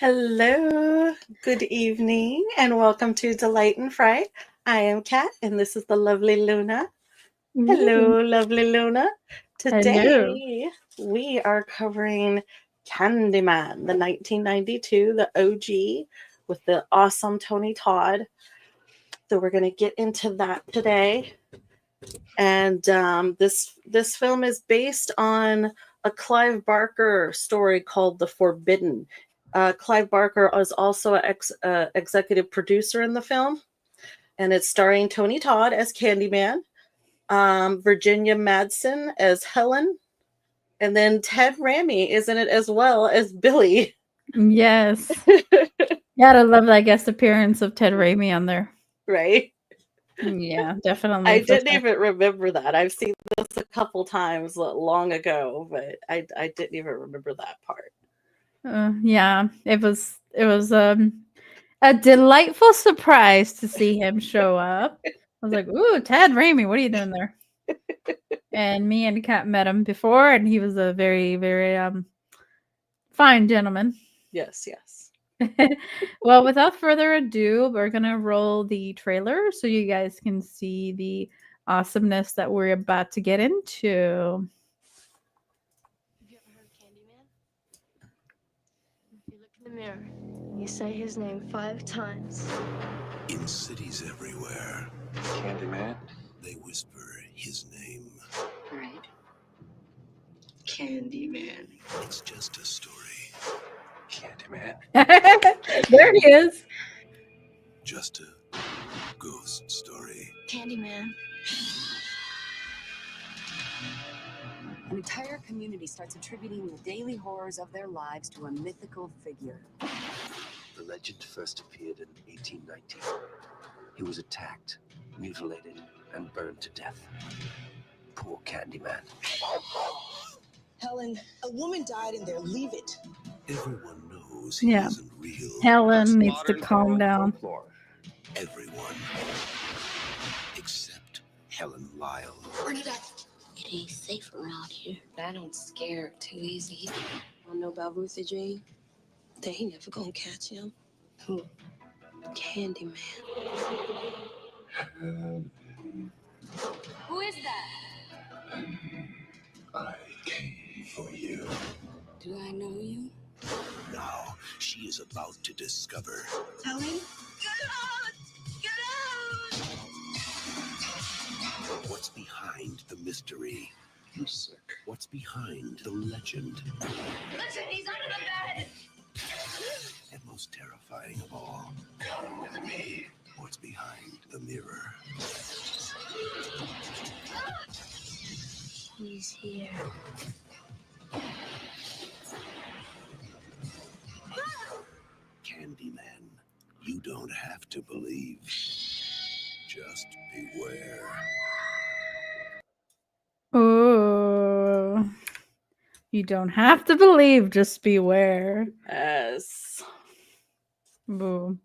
Hello, good evening, and welcome to Delight and Fright. I am Kat, and this is the lovely Luna. Yay. Hello, lovely Luna. Hello. Today we are covering Candyman, the 1992, the OG, with the awesome Tony Todd. So we're going to get into that today. And this film is based on a Clive Barker story called The Forbidden. Clive Barker is also an executive producer in the film, and it's starring Tony Todd as Candyman, Virginia Madsen as Helen, and then Ted Raimi is in it as well as Billy. Yes. Gotta love that guest appearance of Ted Raimi on there. Right? Yeah, definitely I for didn't sure. even remember that. I've seen this a couple times long ago, but I didn't even remember that part. Yeah, it was a delightful surprise to see him show up. I was like, "Ooh, Ted Raimi, what are you doing there?" And me and Kat met him before, and he was a very, very fine gentleman. Yes, yes. Well, without further ado, we're gonna roll the trailer so you guys can see the awesomeness that we're about to get into. Have you ever heard of Candyman? If you look in the mirror, you say his name 5 times. In cities everywhere, Candyman? they whisper his name. Right. Candyman. It's just a story. Candyman? There he is. Just a ghost story. Candyman. An entire community starts attributing the daily horrors of their lives to a mythical figure. The legend first appeared in 1890. He was attacked, mutilated, and burned to death. Poor Candyman. Helen, a woman died in there. Leave it. Everyone knows he Yeah. isn't real. Helen needs to calm down. Everyone. Except Helen Lyle. Bernadette, it ain't safe around here. I don't scare too easy. I know about Ruthie Jean. They ain't never gonna catch him. Who? Candyman. Who is that? I came for you. Do I know you? Now she is about to discover Helen? Get out! Get out! what's behind the mystery. I'm sick. What's behind the legend. Listen, he's under the bed! And most terrifying of all, Come with me. what's behind the mirror. He's here. Candyman, you don't have to believe. Just beware. Oh, you don't have to believe. Just beware. Yes. Boo.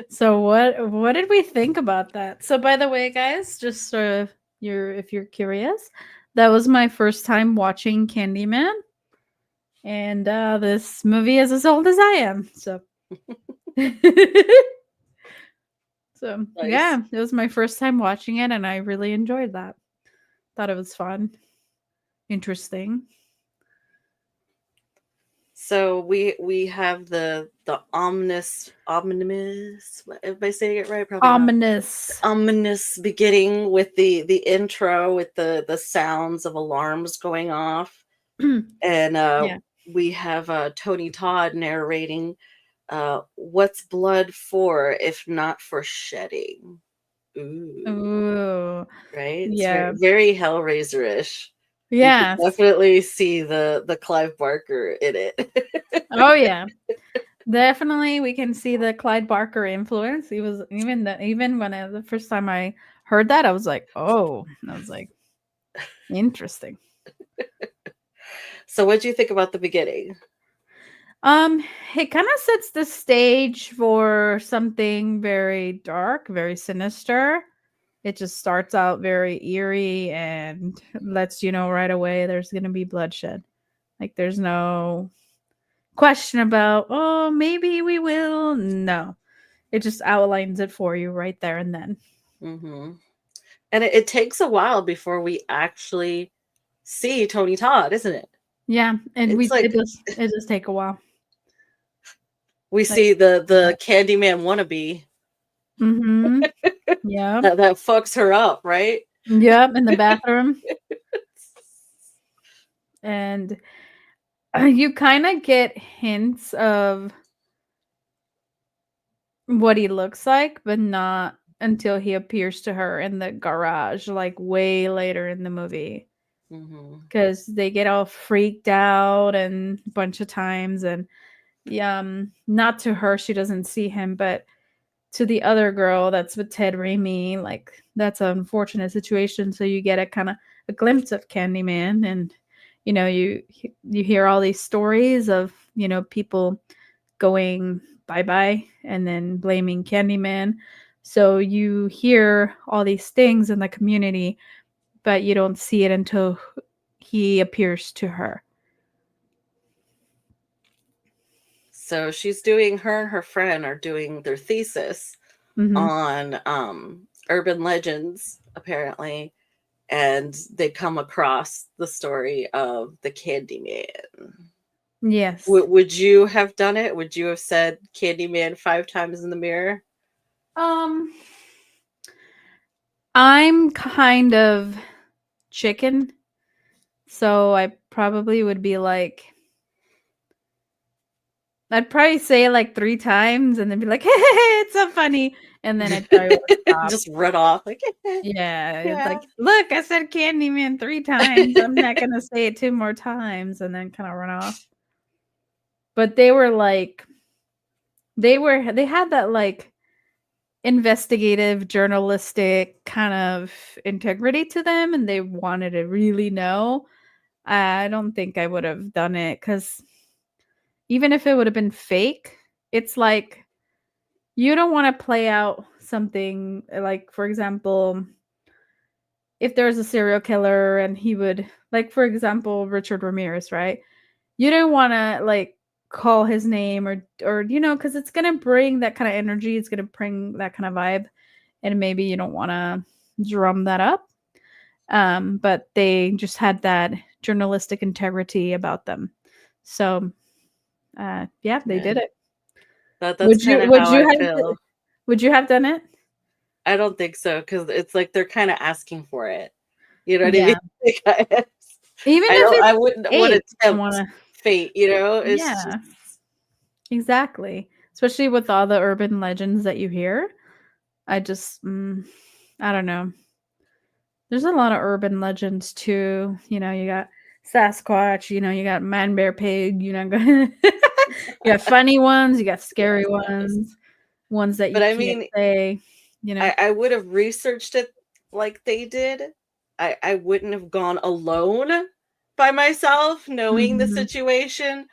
So what did we think about that? So by the way, guys, just if you're curious, that was my first time watching Candyman, and this movie is as old as I am. So, so Nice. yeah, it was my first time watching it, and I really enjoyed that. Thought it was fun, interesting. So we have the ominous, am I saying it right? Probably not. Ominous beginning with the intro with the sounds of alarms going off. And Yeah. we have Tony Todd narrating what's blood for if not for shedding. Ooh. Ooh. Right? It's Yeah. very Hellraiser-ish. Yes. You can definitely see the Clive Barker in it. Oh yeah. Definitely we can see the Clyde Barker influence. He was even when the first time I heard that, I was like, "Oh." I was like, "Interesting." So what do you think about the beginning? It kind of sets the stage for something very dark, very sinister. It just starts out very eerie and lets you know right away there's going to be bloodshed. Like there's no question about, oh, maybe we will. No, it just outlines it for you right there and then. Mm-hmm. And it takes a while before we actually see Tony Todd, isn't it? Yeah, and It's like it does take a while. we Like, see the Candyman wannabe mm-hmm. Yeah. that fucks her up, right? Yep, in the bathroom. And you kind of get hints of what he looks like, but not until he appears to her in the garage, like way later in the movie. Mm-hmm. Because they get all freaked out and a bunch of times, and not to her, she doesn't see him, but to the other girl that's with Ted Raimi, like that's an unfortunate situation. So you get a kind of a glimpse of Candyman, and you hear all these stories of people going bye bye and then blaming Candyman. So you hear all these things in the community, but you don't see it until he appears to her. So her and her friend are doing their thesis on urban legends, apparently, and they come across the story of the Candyman. Yes. Would you have done it? Would you have said Candyman 5 times in the mirror? I'm kind of chicken, so I probably would be like, I'd probably say it like 3 times and then be like, hey, it's so funny. And then I'd probably stop. Just run off. Like, yeah. It's like, look, I said Candyman 3 times. I'm not going to say it 2 more times and then kind of run off. But they were like, they had that like investigative, journalistic kind of integrity to them, and they wanted to really know. I don't think I would have done it, because even if it would have been fake, it's like you don't want to play out something like, for example, if there's a serial killer and he would, like, for example, Richard Ramirez, right? You don't want to like call his name or because it's gonna bring that kind of energy, it's gonna bring that kind of vibe, and maybe you don't want to drum that up. But they just had that journalistic integrity about them. So they did it. That's kind of how I feel. Would you have done it? I don't think so, because it's like they're kind of asking for it. You know what I Yeah. mean? Even if I wouldn't want to tempt fate. It's yeah, exactly. Especially with all the urban legends that you hear. I just, I don't know. There's a lot of urban legends too. You got Sasquatch, you got Man Bear Pig, you got funny ones, you got scary ones that you can't say, I would have researched it like they did. I wouldn't have gone alone by myself, knowing the situation.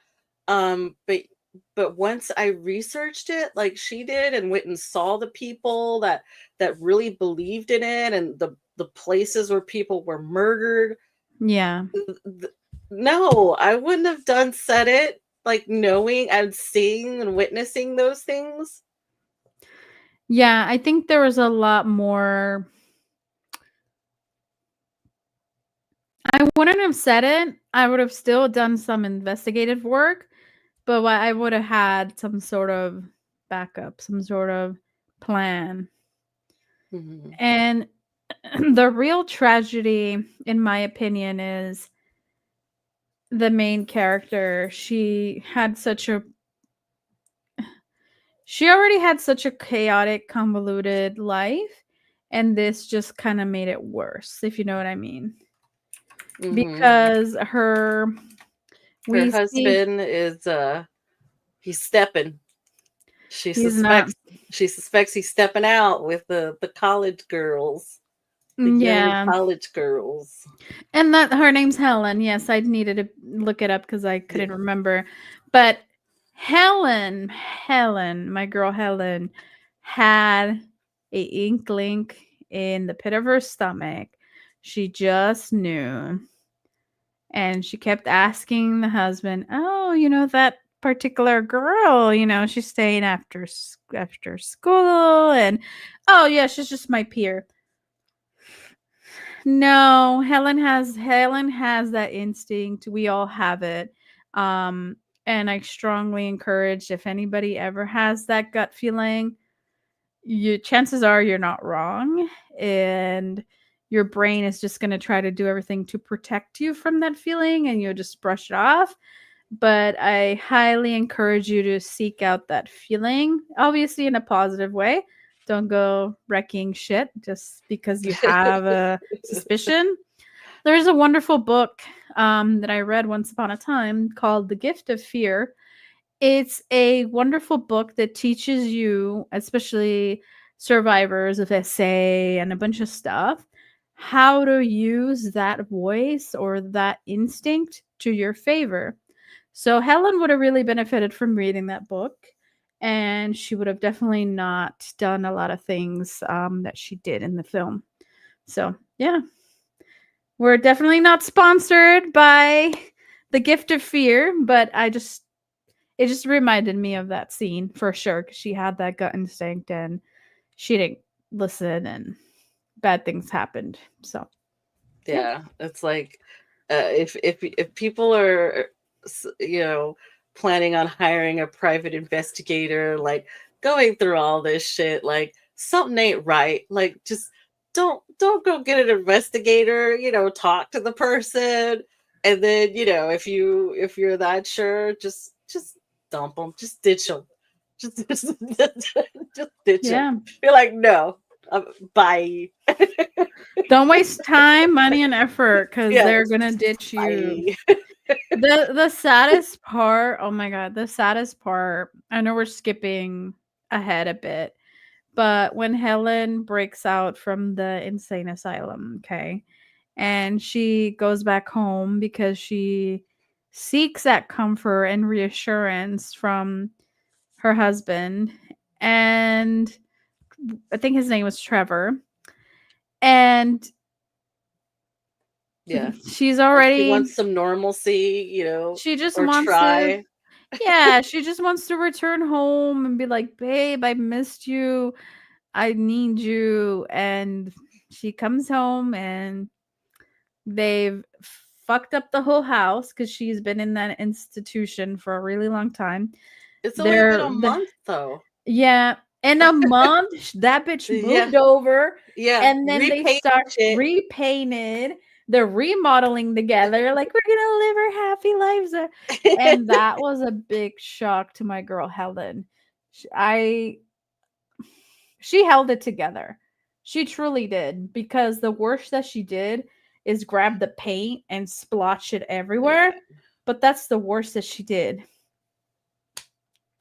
But once I researched it like she did and went and saw the people that really believed in it, and the places where people were murdered. Yeah. No, I wouldn't have said it like knowing and seeing and witnessing those things. Yeah, I think there was a lot more. I wouldn't have said it. I would have still done some investigative work, but I would have had some sort of backup, some sort of plan. And the real tragedy, in my opinion, is the main character. She already had such a chaotic, convoluted life, and this just kind of made it worse, if you know what I mean. Because her husband is he's stepping. She suspects he's stepping out with the college girls. The young college girls. And that her name's Helen. Yes, I needed to look it up because I couldn't remember. But Helen, my girl Helen, had a inkling in the pit of her stomach. She just knew. And she kept asking the husband, oh, that particular girl, she's staying after school, and oh yeah, she's just my peer. No, Helen has that instinct. We all have it. Um and I strongly encourage, if anybody ever has that gut feeling, chances are you're not wrong, and your brain is just going to try to do everything to protect you from that feeling, and you'll just brush it off. But I highly encourage you to seek out that feeling, obviously in a positive way. Don't go wrecking shit just because you have a suspicion. There's a wonderful book that I read once upon a time called The Gift of Fear. It's a wonderful book that teaches you, especially survivors of SA and a bunch of stuff, how to use that voice or that instinct to your favor. So Helen would have really benefited from reading that book, and she would have definitely not done a lot of things that she did in the film. So yeah, we're definitely not sponsored by The Gift of Fear, but it just reminded me of that scene for sure, because she had that gut instinct and she didn't listen, and bad things happened. So Yeah, it's like if people are planning on hiring a private investigator, like going through all this shit, like something ain't right. Like just don't go get an investigator, talk to the person, and then if you're that sure, just dump them, just ditch them. Just ditch yeah, them. You're like, no, bye. don't waste time, money, and effort, because Yes. they're gonna ditch you. Bye. The saddest part, oh my god, the saddest part, I know we're skipping ahead a bit, but when Helen breaks out from the insane asylum, okay, and she goes back home because she seeks that comfort and reassurance from her husband, and I think his name was Trevor, and Yeah. she's She already wants some normalcy, she just or wants to try. yeah, she just wants to return home and be like, "Babe, I missed you. I need you." And she comes home, and they've fucked up the whole house because she's been in that institution for a really long time. It's only been They're a the month though. Yeah, in a month, that bitch Yeah. moved over, Yeah. and then they Repaint start shit. repainted. They're remodeling together, like, we're gonna live our happy lives. And that was a big shock to my girl Helen. She held it together. She truly did, because the worst that she did is grab the paint and splotch it everywhere. Yeah. But that's the worst that she did.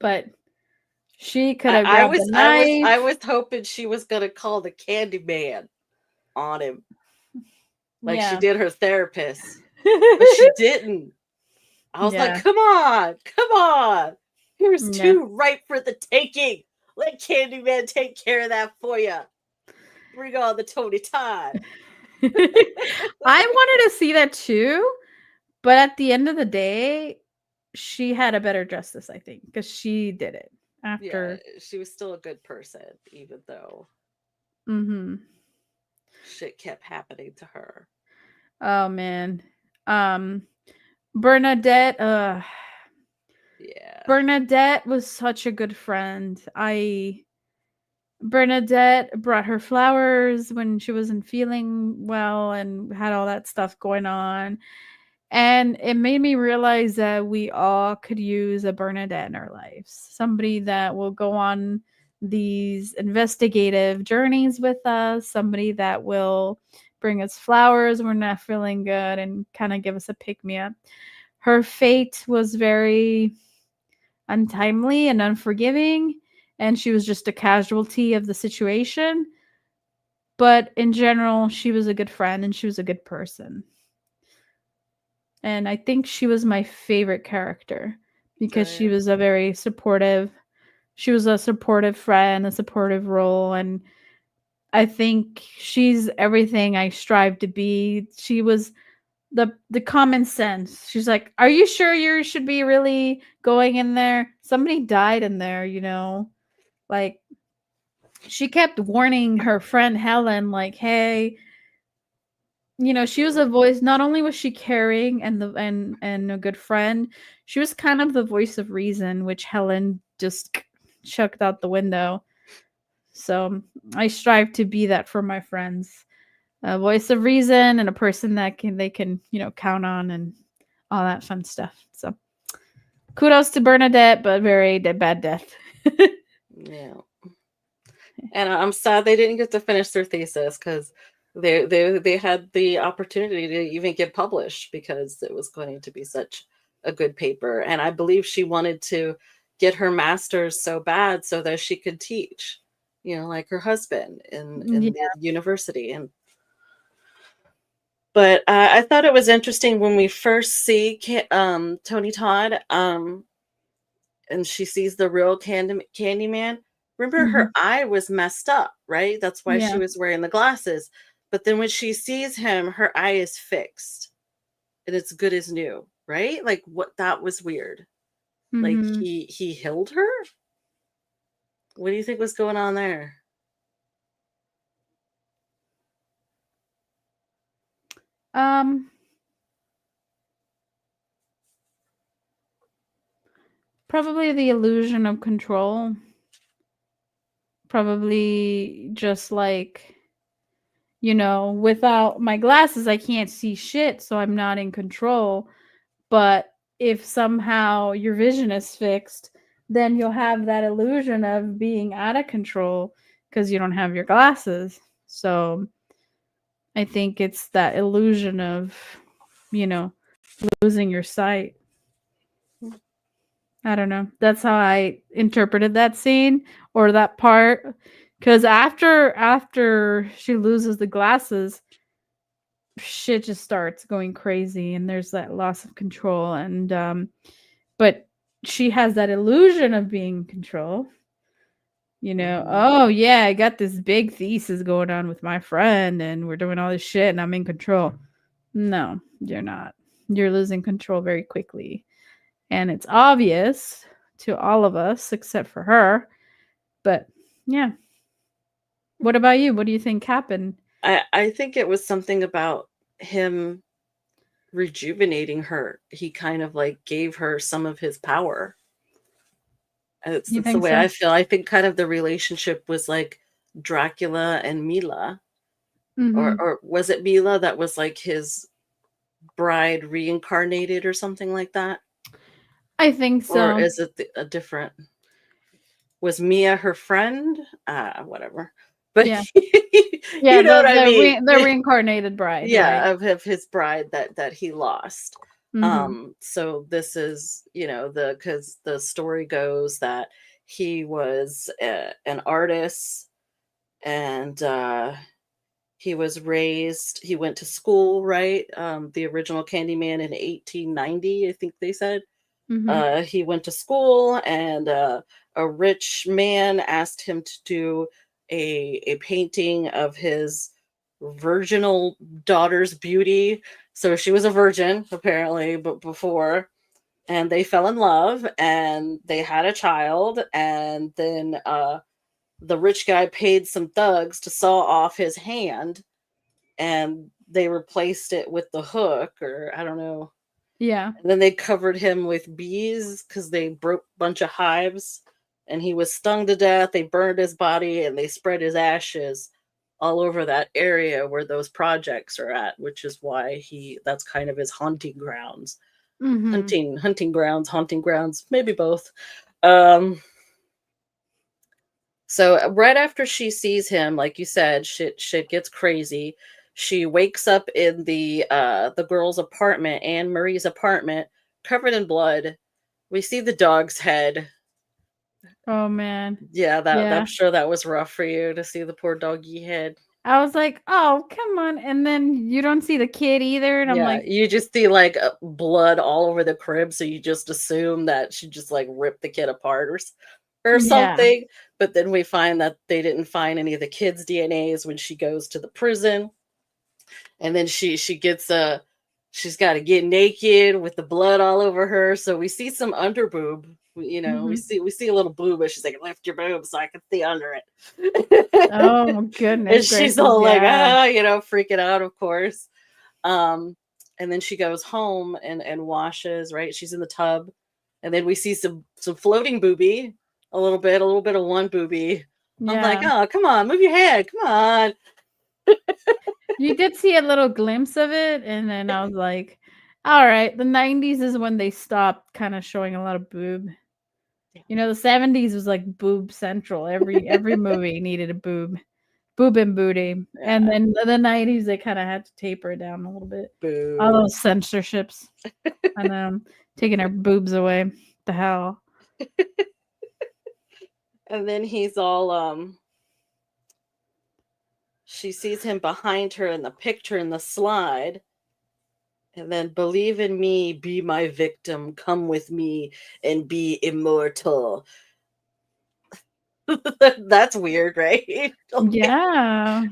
But she could have I grabbed was the I knife. was hoping she was gonna call the Candyman on him, like she Yeah. did her therapist, but she didn't. I was like, Yeah. come on. Here's Yeah. two right for the taking. Let Candyman take care of that for you. Bring on the Tony Todd. I wanted to see that too, but at the end of the day, she had a better justice, I think, because she did it Yeah, after. she was still a good person, even though Mm-hmm. shit kept happening to her. Oh man. Bernadette, Yeah. Bernadette was such a good friend. Bernadette brought her flowers when she wasn't feeling well and had all that stuff going on. And it made me realize that we all could use a Bernadette in our lives. Somebody that will go on these investigative journeys with us, somebody that will bring us flowers when we're not feeling good and kind of give us a pick me up. Her fate was very untimely and unforgiving, and she was just a casualty of the situation. But in general, she was a good friend and she was a good person. And I think she was my favorite character because she was a supportive friend, a supportive role, and I think she's everything I strive to be. She was the common sense. She's like, "Are you sure you should be really going in there? Somebody died in there, you know." Like she kept warning her friend Helen like, "Hey, you know, she was a voice. Not only was she caring and and a good friend, she was kind of the voice of reason, which Helen just chucked out the window. So I strive to be that for my friends, a voice of reason and a person that they can count on and all that fun stuff. So kudos to Bernadette, but very bad death. Yeah. And I'm sad they didn't get to finish their thesis because they had the opportunity to even get published because it was going to be such a good paper. And I believe she wanted to get her master's so bad so that she could teach, like her husband in Yeah. the university. But I thought it was interesting when we first see Tony Todd, and she sees the real Candyman. Remember, her Mhm. eye was messed up, right? That's why she Yeah. was wearing the glasses. But then when she sees him, her eye is fixed and it's good as new, right? Like what that was weird. Like Mhm. he healed her. What do you think was going on there? Um Probably the illusion of control. Probably just like, without my glasses, I can't see shit, so I'm not in control. But if somehow your vision is fixed, then you'll have that illusion of being out of control because you don't have your glasses. So I think it's that illusion of, you know, losing your sight. I don't know. That's how I interpreted that scene or that part. Because after she loses the glasses, shit just starts going crazy, and there's that loss of control. And but she has that illusion of being in control. Oh yeah, I got this big thesis going on with my friend, and we're doing all this shit, and I'm in control. No, you're not. You're losing control very quickly. And it's obvious to all of us except for her. But yeah. What about you? What do you think happened? I think it was something about him rejuvenating her. He kind of like gave her some of his power. You It's the think way so? I feel. I think kind of the relationship was like Dracula and Mila, Mm-hmm. or was it Mila that was like his bride reincarnated or something like that? I think Or so. is it a different? Was Mia her friend? Whatever. But Yeah. Yeah, you know what I mean? the reincarnated bride, right? Yeah, of his bride that he lost. Mm-hmm. So this is, because the story goes that he was an artist, and he was raised, he went to school, right? The original Candyman in 1890, I think they said. Mm-hmm. He went to school, and a rich man asked him to do a painting of his virginal daughter's beauty. So she was a virgin, apparently, but before. And they fell in love, and they had a child. And then the rich guy paid some thugs to saw off his hand, and they replaced it with the hook, or I don't know. Yeah. And then they covered him with bees because they broke a bunch of hives, and he was stung to death. They burned his body, and they spread his ashes all over that area where those projects are at, which is why that's kind of his haunting grounds. Mm-hmm. Haunting grounds, maybe both. So right after she sees him, like you said, shit gets crazy. She wakes up in the girl's apartment, Anne Marie's apartment, covered in blood. We see the dog's head. Oh man. Yeah, I'm Yeah. sure that was rough for you to see the poor doggy head. I was like, oh, come on. And then you don't see the kid either. And I'm Yeah, like, you just see like blood all over the crib, so you just assume that she just like ripped the kid apart or yeah. something. But then we find that they didn't find any of the kids' DNAs when she goes to the prison. And then she gets she's got to get naked with the blood all over her. So we see some underboob. You know, we see a little boob, but she's like, lift your boob so I can see under it. Oh goodness And she's gracious, all like, yeah. you know, freaking out, of course. And then she goes home and washes, right? She's in the tub. And then we see some floating booby, a little bit of one booby. I'm like, Yeah. oh, come on, move your head. Come on. You did see a little glimpse of it, and then I was like, all right, the 90s is when they stopped kind of showing a lot of boob. You know, the 70s was like boob central. Every movie needed a boob and booty. And Yeah. then the 90s they kind of had to taper it down a little bit. All Boo. those censorships. And taking our boobs away. The hell. And then he's all she sees him behind her in the picture in the slide. And then, believe in me, be my victim, come with me and be immortal. That's weird, right? Yeah.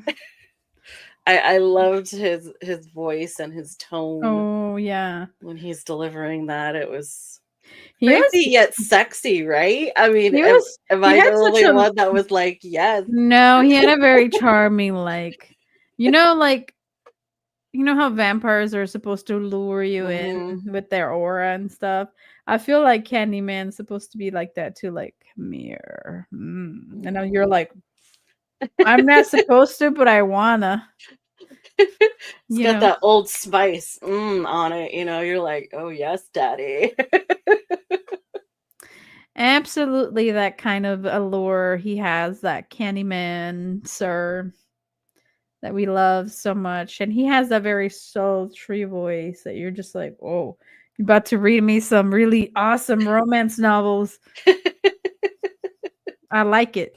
I loved his voice and his tone Oh yeah. when he's delivering that. It was He crazy was yet sexy, right? I mean, he am, was am he I the had such only a one that was like, yes? no, he had a very charming like you know how vampires are supposed to lure you in with their aura and stuff. I feel like Candyman's supposed to be like that too, like come here. And now you're like, I'm not supposed to, but I wanna. It's You got know, that old spice on it, you know. You're like, oh yes, daddy. absolutely that kind of allure he has, that Candyman sir that we love so much. And he has that very sultry voice that you're just like, oh, you're about to read me some really awesome romance novels. I like it.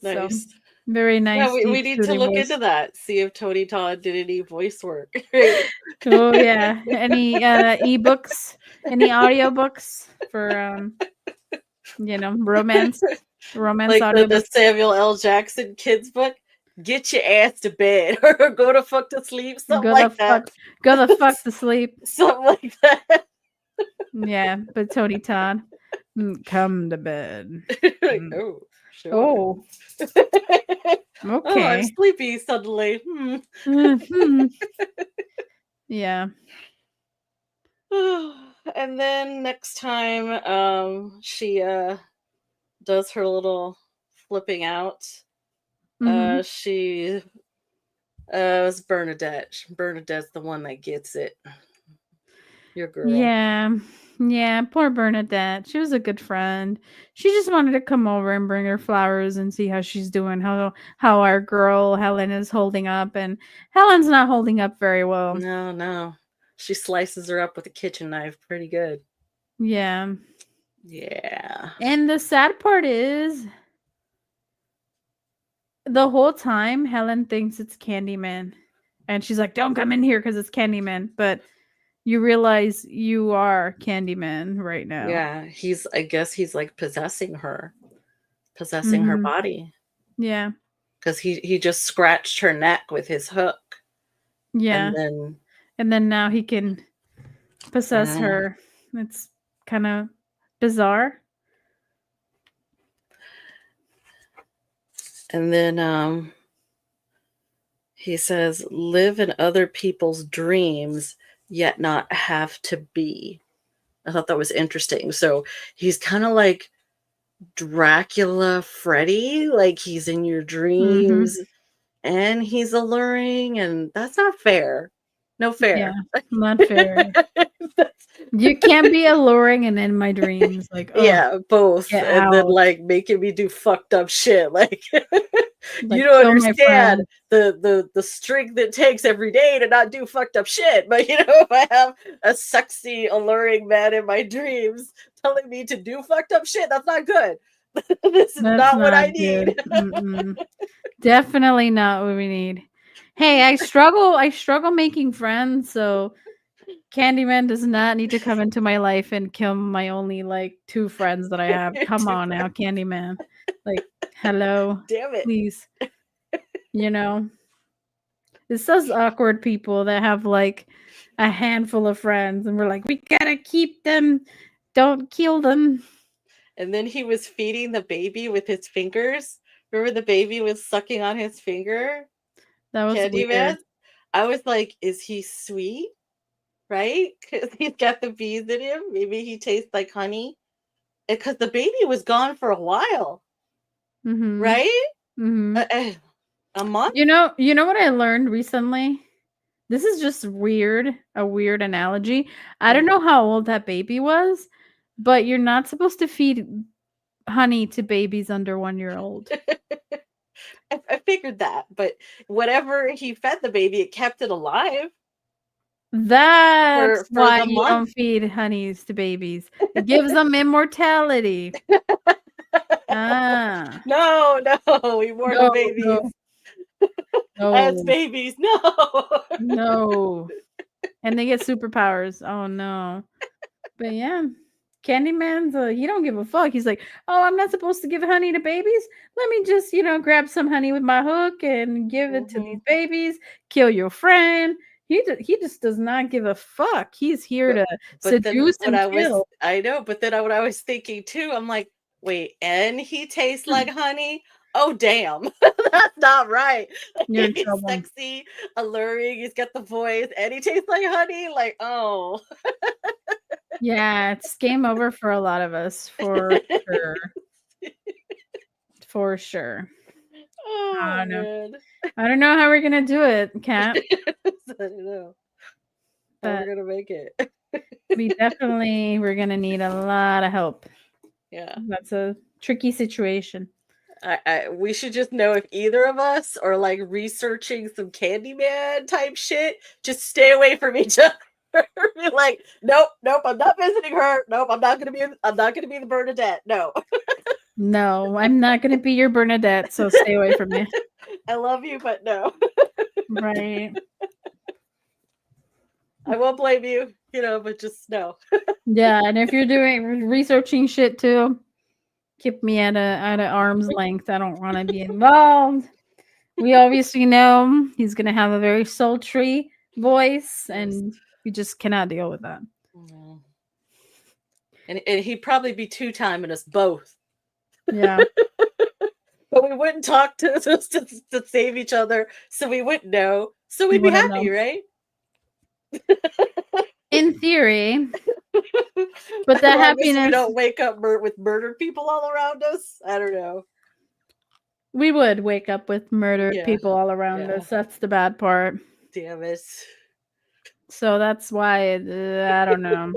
So Nice. very Yeah, nice, we deep, need to soothing look voice. into that. See if Tony Todd did any voice work. Right? Oh yeah. Any ebooks, any audiobooks for romance Like the audiobooks. Samuel L. Jackson kids book. Get your ass to bed or go to fuck to sleep. Something like that. Go the fuck to sleep. Something like that. Yeah, but Tony Todd, come to bed. Like, oh, sure. Oh, Oh, I'm okay. sleepy suddenly. Mhm. Yeah. And then next time, she does her little flipping out. Mhm. She was Bernadette. Bernadette's the one that gets it. Your girl. Yeah. Yeah, poor Bernadette. She was a good friend. She just wanted to come over and bring her flowers and see how she's doing, how our girl Helen is holding up, and Helen's not holding up very well. No. She slices her up with a kitchen knife pretty good. Yeah. Yeah. And the sad part is the whole time Helen thinks it's Candyman. And she's like, "Don't come in here because it's Candyman." But you realize you are Candyman right now. Yeah, I guess he's like possessing her Mhm. body. Yeah. Because he just scratched her neck with his hook. Yeah. And then now he can possess her. It's kind of bizarre. then he says, live in other people's dreams, yet not have to be. I thought that was interesting. So he's kind of like Dracula Freddy, like he's in your dreams and he's alluring, and that's not fair. No Yeah, fair. not fair. You can't be alluring and in my dreams. Like, oh, Yeah, both. get And then out. like making me do fucked up shit. Like Like, you don't kill my understand friend. the strength it takes every day to not do fucked up shit. But if I have a sexy, alluring man in my dreams telling me to do fucked up shit, that's not good. This is That's not what I not need. good. Definitely not what we need. Hey, I struggle making friends, so Candyman does not need to come into my life and kill my only like 2 friends that I have. Come on now, Candyman. Like, hello. Damn it. Please. You know. It's those awkward people that have like a handful of friends, and we're like, we gotta keep them. Don't kill them. And then he was feeding the baby with his fingers. Remember the baby was sucking on his finger? That was Candyman? weird. I was like, is he sweet? Right? Because he's got the bees in him. Maybe he tastes like honey. Because the baby was gone for a while, Mm-hmm. right? Mm-hmm. A month? You know what I learned recently? This is just weird, a weird analogy. I don't know how old that baby was, but you're not supposed to feed honey to babies under 1 year old. I figured that, but whatever he fed the baby, it kept it alive. That's For why the you don't month. feed honeys to babies. It gives them immortality. Ah. No, we warn the No, babies. As no, babies, no. no. And they get superpowers. Oh no. But yeah. Candyman's he don't give a fuck. He's like, oh, I'm not supposed to give honey to babies. Let me just, grab some honey with my hook and give it to these babies. Kill your friend. He just does not give a fuck. He's here to But then seduce what and kill. I know, but then what I was thinking too, I'm like, wait, and he tastes like honey? Oh damn. That's not right. You're in He's trouble. sexy, alluring, he's got the voice, and he tastes like honey. Like, oh. Yeah, it's game over for a lot of us, for sure. For sure. I Oh don't know. man. I don't know how we're gonna do it, Kat. I don't know how But we're gonna make it. we're gonna need a lot of help. Yeah. That's a tricky situation. We should just know if either of us are like researching some Candyman type shit. Just stay away from each other. Be like, nope, I'm not visiting her. Nope, I'm not gonna be the Bernadette. No. No, I'm not gonna be your Bernadette, so stay away from me. I love you, but no. Right. I won't blame you, but just no. Yeah, and if you're doing researching shit too, keep me at a arm's length. I don't want to be involved. We obviously know he's gonna have a very sultry voice, and we just cannot deal with that. No. And he'd probably be two-timing us both. Yeah. But we wouldn't talk to save each other, so we wouldn't know. So we'd be Wouldn't happy, know. right? In theory. But that happiness, we don't wake up with murdered people all around us. I don't know. We would wake up with murdered Yeah. people all around us. That's the bad part. Damn it. So that's why I don't know.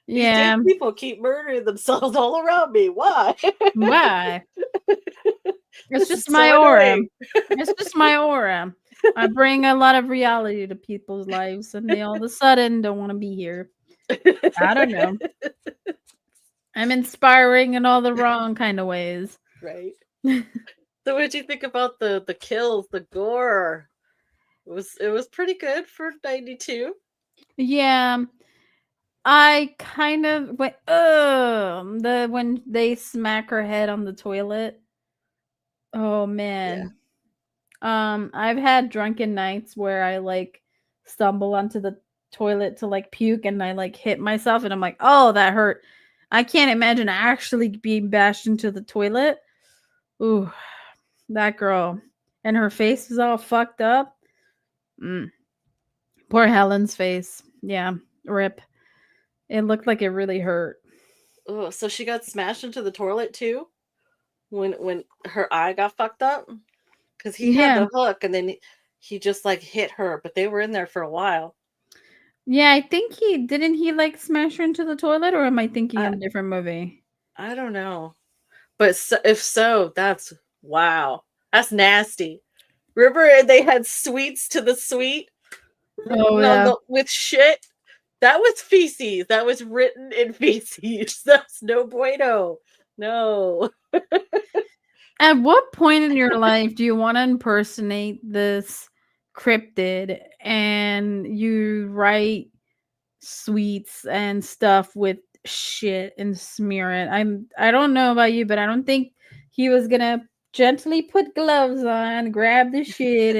These Yeah. damn people keep murdering themselves all around me. Why? Why? It's This just is my so aura. annoying. It's just my aura. I bring a lot of reality to people's lives, and they all of a sudden don't want to be here. I don't know. I'm inspiring in all the wrong kind of ways. Right. So what did you think about the kills, the gore? It was pretty good for 92. Yeah. I kind of went when they smack her head on the toilet. Oh man. I've had drunken nights where I like stumble onto the toilet to like puke and I like hit myself and I'm like, "Oh, that hurt." I can't imagine actually being bashed into the toilet. Ooh, that girl. And her face was all fucked up. Poor Helen's face. Yeah, rip. It looked like it really hurt. Oh, so she got smashed into the toilet too? When her eye got fucked up? Because he had the hook and then he just like hit her, but they were in there for a while. Yeah, I think he like smash her into the toilet, or am I thinking of a different movie? I don't know. But if so, that's wow. That's nasty. Remember they had sweets to the sweet? Oh yeah. With shit. That was feces. That was written in feces. That's no bueno. No. At what point in your life do you want to impersonate this cryptid and you write sweets and stuff with shit and smear it? I don't know about you, but I don't think he was gonna gently put gloves on, grab the shit,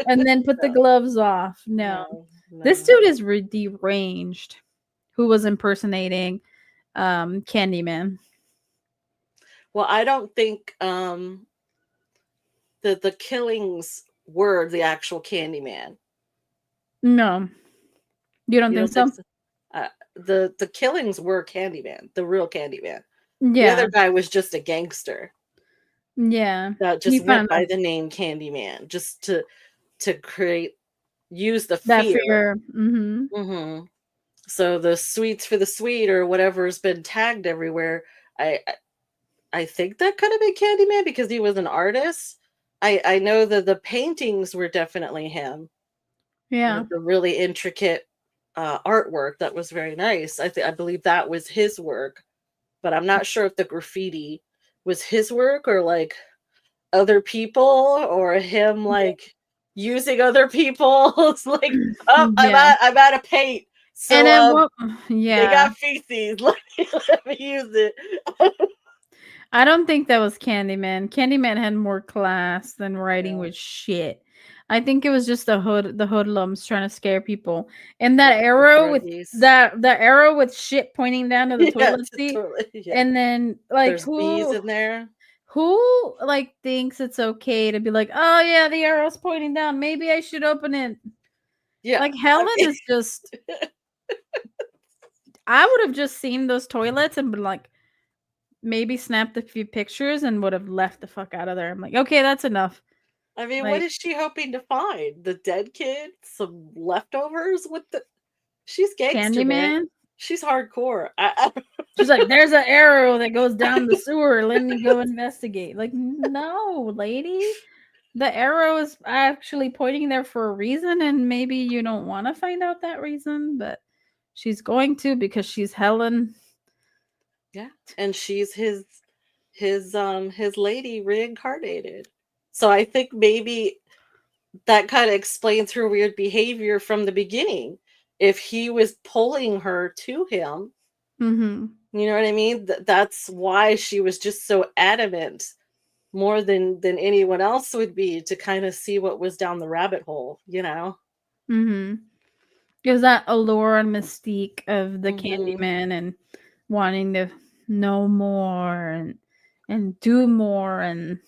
and then put the gloves off. No. This no. dude is deranged. Who was impersonating Candyman? Well, I don't think the killings were the actual Candyman. No. You don't You think don't think so? so? The killings were Candyman, the real Candyman. The Yeah. other guy was just a gangster Yeah. that He just went found by the name Candyman, just to use the that fear. fear. Mm-hmm. hmm So the sweets for the sweet or whatever's been tagged everywhere. I think that could have been Candyman because he was an artist. I know that the paintings were definitely him Yeah. with the really intricate artwork that was very nice. I believe that was his work, but I'm not sure if the graffiti was his work or like other people or him like using other people. It's like, oh, Yeah. I'm out of paint. And So then what? they Yeah. got feces. Let me use it. I don't think that was Candyman. Candyman had more class than writing Yeah. with shit. I think it was just the hoodlums trying to scare people. And that With the arrow with druggies. the arrow with shit pointing down to the Yeah, toilet seat. totally. Yeah. And then like There's bees in there. who like thinks it's okay to be like, oh yeah, the arrow's pointing down. Maybe I should open it. Yeah. Like Helen is just I would have just seen those toilets and been like, maybe snapped a few pictures and would have left the fuck out of there. I'm like, okay, that's enough. I mean, what Like is she hoping to find? The dead kid? Some leftovers? What the? She's gangster, man. Candyman. She's hardcore. She's like, there's an arrow that goes down the sewer. Let me go investigate. Like, no, lady. The arrow is actually pointing there for a reason, and maybe you don't want to find out that reason, but she's going to because she's Helen. Yeah, and she's his lady reincarnated. So I think maybe that kind of explains her weird behavior from the beginning. If he was pulling her to him, Mm-hmm. you know what I mean? That's why she was just so adamant, more than anyone else would be, to kind of see what was down the rabbit hole, you know? Mm-hmm. There's that allure and mystique of the Mhm. Candyman and wanting to know more and do more, and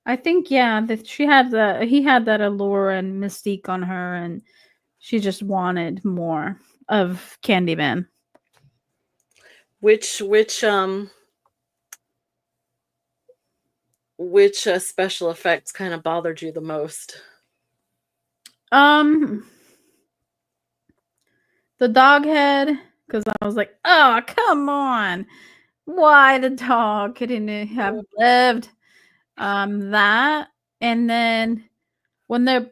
I think that he had that allure and mystique on her, and she just wanted more of Candyman. Which special effects kind of bothered you the most? The dog head, because I was like, oh come on, why the dog couldn't have lived? That, and then when they're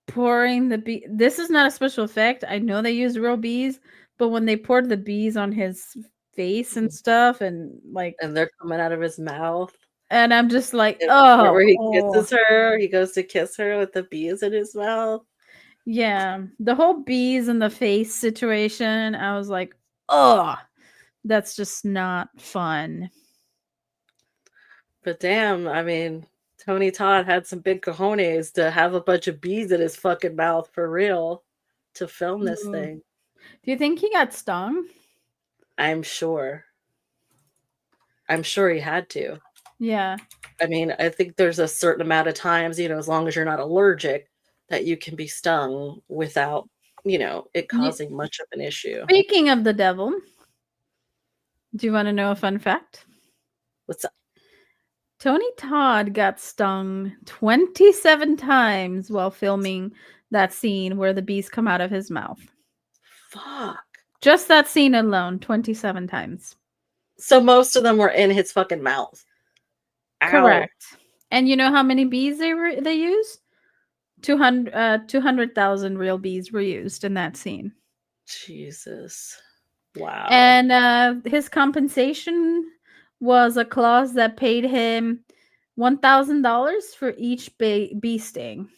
pouring the bee, this is not a special effect. I know they use real bees, but when they poured the bees on his face and stuff, and like, And they're coming out of his mouth. and I'm just like, And the part oh, where he kisses her, he goes to kiss her with the bees in his mouth. yeah, the whole bees in the face situation. I was like, oh, that's just not fun. But damn, I mean, Tony Todd had some big cojones to have a bunch of bees in his fucking mouth for real to film this Ooh. thing. Do you think he got stung? I'm sure. I'm sure he had to. Yeah. I mean, I think there's a certain amount of times, as long as you're not allergic, that you can be stung without, it causing much of an issue. Speaking of the devil, do you want to know a fun fact? What's up? Tony Todd got stung 27 times while filming that scene where the bees come out of his mouth. Fuck. Just that scene alone, 27 times. So most of them were in his fucking mouth. Ow. Correct. And you know how many bees they used? 200,000 real bees were used in that scene. Jesus. Wow. And his compensation was a clause that paid him $1,000 for each bee sting.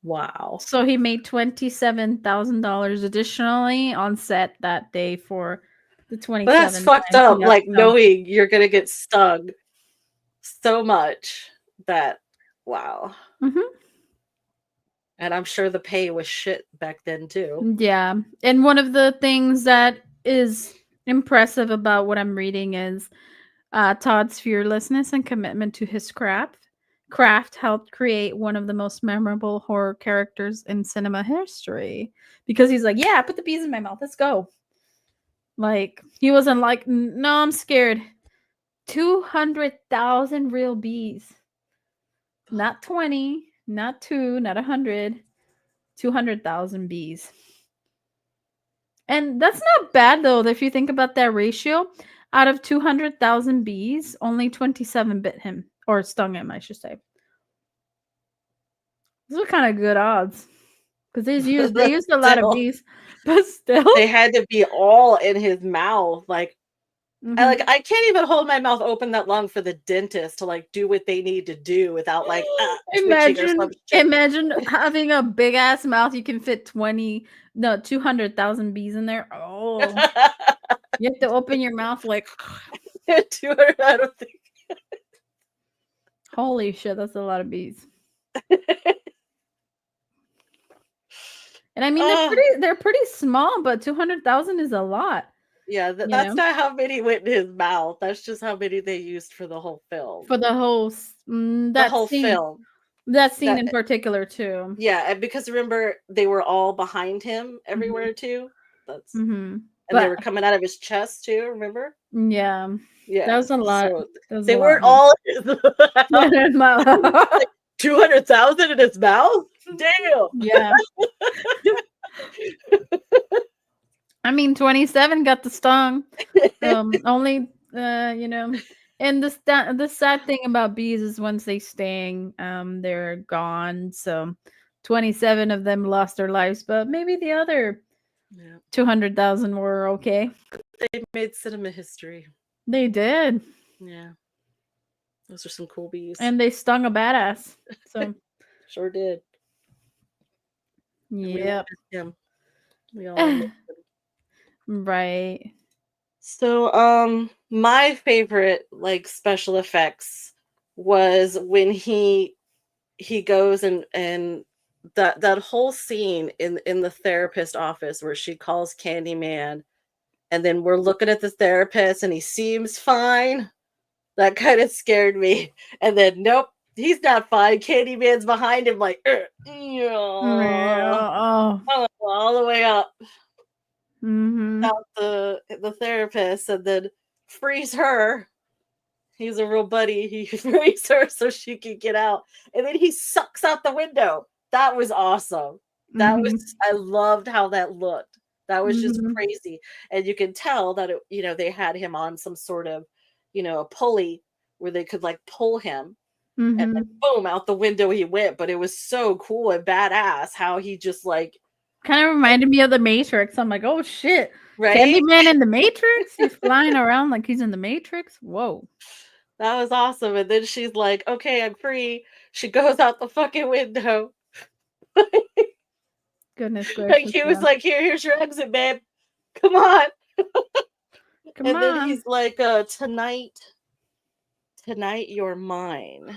Wow. So he made $27,000 additionally on set that day for the 27. But that's fucked up, like knowing you're gonna get stung so much that wow. Mhm. And I'm sure the pay was shit back then too. Yeah. And one of the things that is impressive about what I'm reading is Todd's fearlessness and commitment to his craft helped create one of the most memorable horror characters in cinema history. Because he's like, yeah, put the bees in my mouth. Let's go. Like, he wasn't like, no, I'm scared. 200,000 real bees. Not 20, not 2, not 100. 200,000 bees. And that's not bad, though, if you think about that ratio. Out of 200,000 bees, only 27 bit him. Or stung him, I should say. Those are kind of good odds. Because they used a lot of bees. But still. They had to be all in his mouth. Like, I can't even hold my mouth open that long for the dentist to like do what they need to do without like twitching or some shit. Imagine having a big ass mouth. You can fit 200,000 bees in there. Oh, you have to open your mouth like 200. I don't think. Holy shit, that's a lot of bees. And I mean, they're pretty small, but 200,000 is a lot. Yeah, that's not how many went in his mouth. That's just how many they used for the whole film. For the whole film. That scene in particular too. Yeah, and because remember they were all behind him everywhere too. That's and they were coming out of his chest too. Remember? Yeah, yeah, that was a lot. So they weren't all in his mouth. 200,000 in his mouth. Damn. Yeah. I mean, 27 got the stung. Only, and the sad thing about bees is once they sting, they're gone. So 27 of them lost their lives, but maybe the other 200,000 were okay. They made cinema history. They did. Yeah. Those are some cool bees. And they stung a badass. So sure did. Yeah. We all right. So my favorite like special effects was when he goes and that whole scene in the therapist office where she calls Candyman and then we're looking at the therapist and he seems fine. That kind of scared me. And then nope, he's not fine. Candyman's behind him like all the way up. Out the therapist and then frees her. He's a real buddy. He frees her so she can get out. And then he sucks out the window. That was awesome. That was I loved how that looked. That was just crazy. And you can tell that they had him on some sort of, a pulley where they could like pull him. And then boom, out the window he went. But it was so cool and badass how he just like kind of reminded me of the Matrix. I'm like, oh shit. Right? Candyman in the Matrix? He's flying around like he's in the Matrix? Whoa. That was awesome. And then she's like, okay, I'm free. She goes out the fucking window. Goodness gracious. Like he was like, here's your exit, babe. Come on. Come and on. then he's like, tonight you're mine.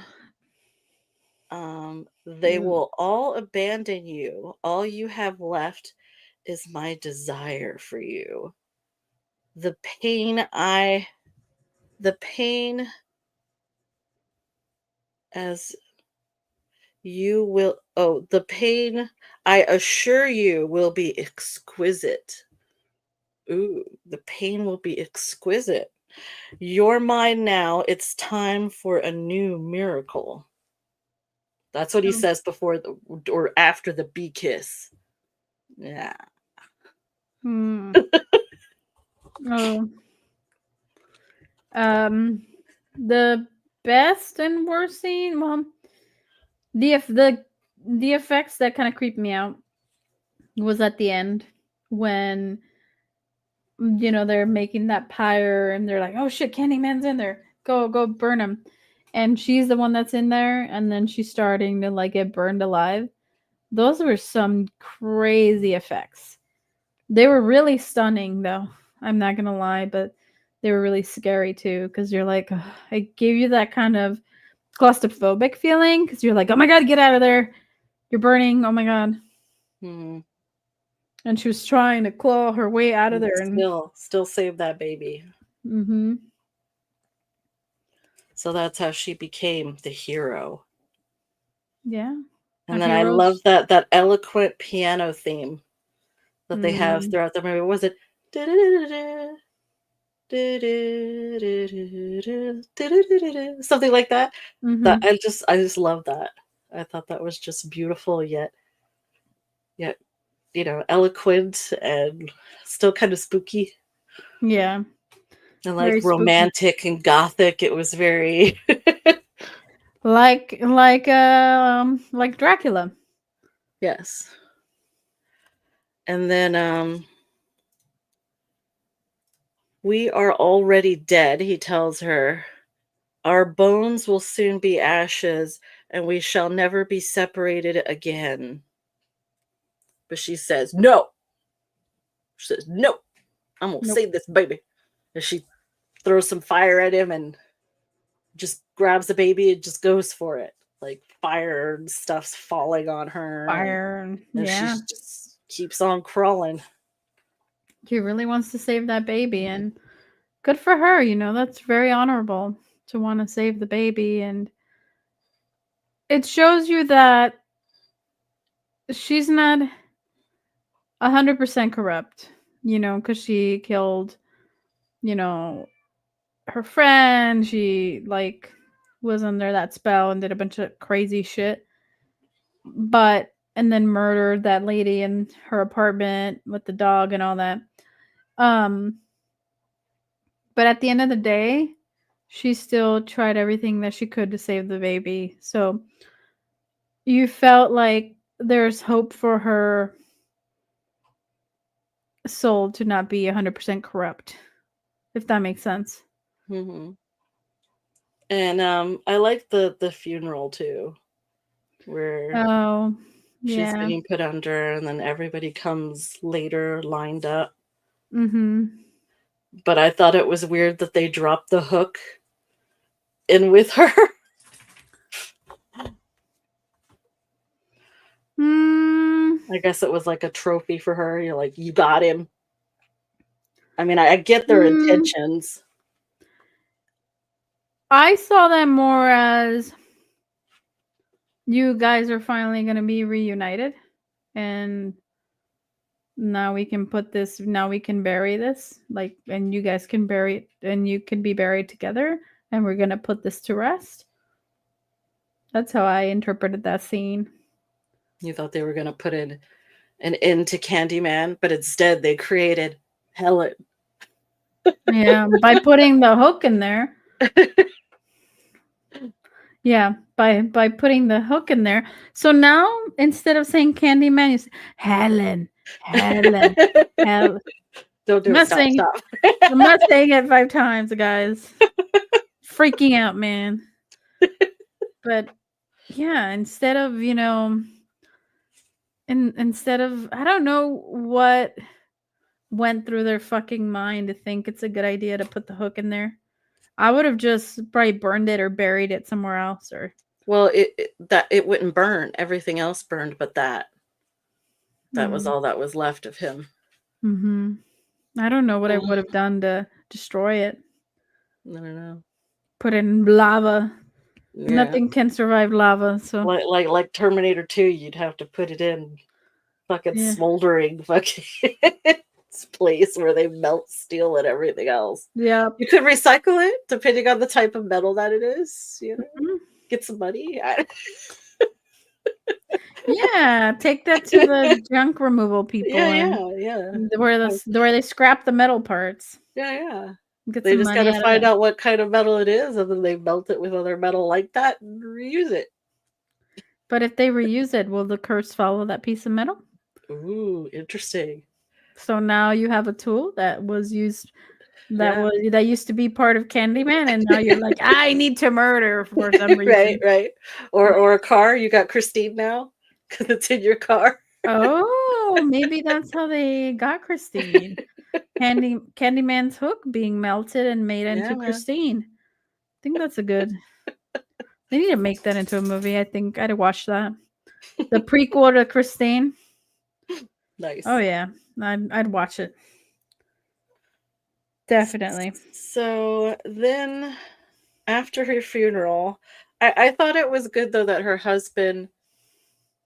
They will all abandon you. All you have left is my desire for you. The pain as you will the pain I assure you will be exquisite. Ooh, the pain will be exquisite. You're mine now. It's time for a new miracle. That's what he says before or after the bee kiss. Yeah. The best and worst scene, well, the effects that kind of creeped me out was at the end when they're making that pyre and they're like, oh shit, Candyman's in there, go burn him, and she's the one that's in there, and then she's starting to like get burned alive. Those were some crazy effects. They were really stunning though, I'm not gonna lie, but they were really scary too, because you're like, ugh, I gave you that kind of claustrophobic feeling, because you're like, oh my god, get out of there, you're burning, oh my god. Hmm. And she was trying to claw her way out of And there, and still save that baby. mm-hmm. So that's how she became the hero. Yeah. And A then I love hero's- that eloquent piano theme that they have Mm. throughout the movie. What was it? Something like that. That Mhm. I just love that. I thought that was just beautiful, yet eloquent and still kind of spooky Yeah. and like Very spooky. romantic and gothic. It was very Like Dracula. yes. And then we are already dead, he tells her. Our bones will soon be ashes, and we shall never be separated again. But she says, no. She says, no, I'm going to Nope. save this baby. And she throws some fire at him and just grabs the baby and just goes for it. Like fire and stuff's falling on her. Fire. And Yeah. she just keeps on crawling. She really wants to save that baby, and good for her, that's very honorable to want to save the baby. And it shows you that she's not 100% corrupt, because she killed, her friend. She like was under that spell and did a bunch of crazy shit. And then murdered that lady in her apartment with the dog and all that. But at the end of the day, she still tried everything that she could to save the baby. So you felt like there's hope for her soul to not be 100% corrupt, if that makes sense. Mm-hmm. And I like the funeral too, where Oh, she's yeah. getting put under, and then everybody comes later lined up. Mm-hmm. But I thought it was weird that they dropped the hook in with her. I guess it was like a trophy for her. You're like, you got him. I mean, I get their intentions. I saw them more as you guys are finally going to be reunited, and now we can bury this, like, and you guys can bury it, and you can be buried together, and we're going to put this to rest. That's how I interpreted that scene. You thought they were going to put in an end to Candyman, but instead they created Helen. Yeah, by putting the hook in there. Yeah, by putting the hook in there. So now instead of saying Candyman, you say Helen. Helen. Don't do it. Stop. I'm not saying it 5 times, guys. Freaking out, man. But yeah, instead of, instead of, I don't know what went through their fucking mind to think it's a good idea to put the hook in there. I would have just probably burned it or buried it somewhere else, or. Well, it wouldn't burn. Everything else burned, but that was all that was left of him. Mm-hmm. I don't know what I would have done to destroy it. I don't know. Put it in lava. Yeah. Nothing can survive lava. So like Terminator 2, you'd have to put it in fucking smoldering fucking place where they melt steel and everything else. Yeah. You could recycle it depending on the type of metal that it is. Get some money. Yeah, take that to the junk removal people. Yeah. Where they scrap the metal parts. Yeah. Get They some just money gotta out find of it. out what kind of metal it is, and then they melt it with other metal like that and reuse it. But if they reuse it, will the curse follow that piece of metal? Ooh, interesting. So now you have a tool that was used that used to be part of Candyman, and now you're like, I need to murder for some reason. Right. Or a car. You got Christine now because it's in your car. Oh, maybe that's how they got Christine. Candyman's hook being melted and made into Yeah, man. Christine. I think that's a good. They need to make that into a movie. I think I'd watch that. The prequel to Christine. Nice. Oh yeah, I'd watch it. Definitely. So then, after her funeral, I thought it was good though that her husband,